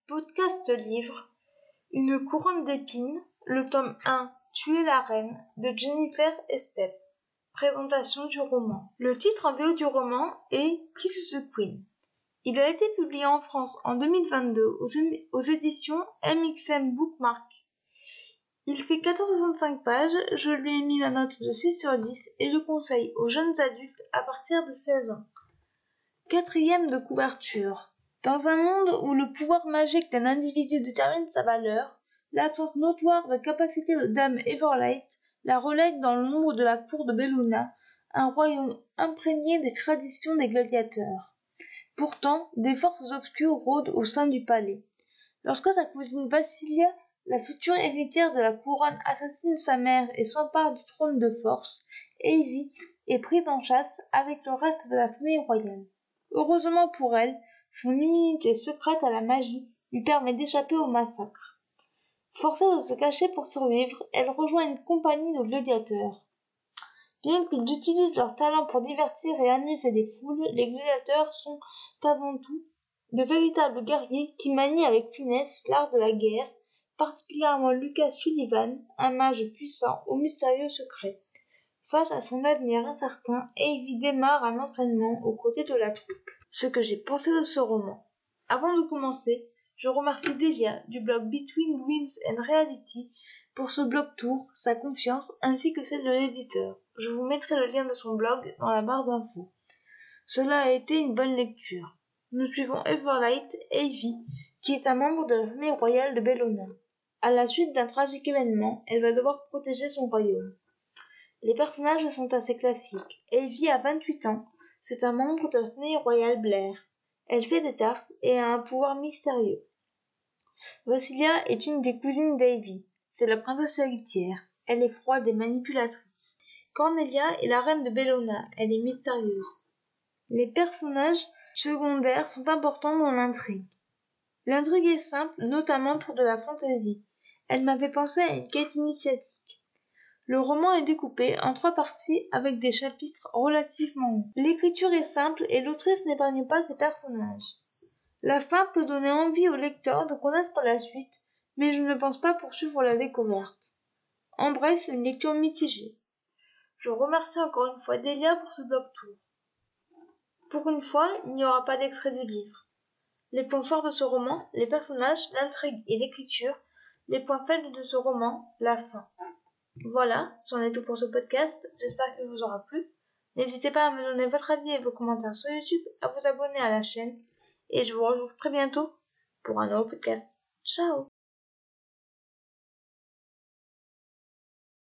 Podcast livre Une couronne d'épines, le tome 1, Tuer la reine, de Jennifer Estep. Présentation du roman. Le titre en VO du roman est Kill the Queen. Il a été publié en France en 2022 aux éditions MXM Bookmark. Il fait 465 pages, je lui ai mis la note de 6 sur 10 et le conseille aux jeunes adultes à partir de 16 ans. 4e de couverture. Dans un monde où le pouvoir magique d'un individu détermine sa valeur, l'absence notoire de capacité de Dame Everlight la relègue dans l'ombre de la cour de Bellona, un royaume imprégné des traditions des gladiateurs. Pourtant, des forces obscures rôdent au sein du palais. Lorsque sa cousine Vassilia, la future héritière de la couronne, assassine sa mère et s'empare du trône de force, Evie est prise en chasse avec le reste de la famille royale. Heureusement pour elle, son immunité secrète à la magie lui permet d'échapper au massacre. Forcée de se cacher pour survivre, elle rejoint une compagnie de gladiateurs. Bien qu'ils utilisent leur talent pour divertir et amuser les foules, les gladiateurs sont avant tout de véritables guerriers qui manient avec finesse l'art de la guerre, particulièrement Lucas Sullivan, un mage puissant au mystérieux secret. Face à son avenir incertain, Evie démarre un entraînement aux côtés de la troupe. Ce que j'ai pensé de ce roman. Avant de commencer, je remercie Delia du blog Between Dreams and Reality pour ce blog tour, sa confiance ainsi que celle de l'éditeur. Je vous mettrai le lien de son blog dans la barre d'infos. Cela a été une bonne lecture. Nous suivons Everlight, Evie, qui est un membre de la famille royale de Bellona. À la suite d'un tragique événement, elle va devoir protéger son royaume. Les personnages sont assez classiques. Evie a 28 ans. C'est un membre de la famille royale Blair. Elle fait des tartes et a un pouvoir mystérieux. Vassilia est une des cousines d'Evie. C'est la princesse héritière. Elle est froide et manipulatrice. Cornelia est la reine de Bellona. Elle est mystérieuse. Les personnages secondaires sont importants dans l'intrigue. L'intrigue est simple, notamment pour de la fantaisie. Elle m'a fait penser à une quête initiatique. Le roman est découpé en 3 parties avec des chapitres relativement longs. L'écriture est simple et l'autrice n'épargne pas ses personnages. La fin peut donner envie au lecteur de connaître la suite, mais je ne pense pas poursuivre la découverte. En bref, une lecture mitigée. Je remercie encore une fois Delia pour ce blog tour. Pour une fois, il n'y aura pas d'extrait du livre. Les points forts de ce roman, les personnages, l'intrigue et l'écriture. Les points faibles de ce roman, la fin. Voilà, c'en est tout pour ce podcast, j'espère qu'il vous aura plu. N'hésitez pas à me donner votre avis et vos commentaires sur YouTube, à vous abonner à la chaîne, et je vous retrouve très bientôt pour un nouveau podcast. Ciao!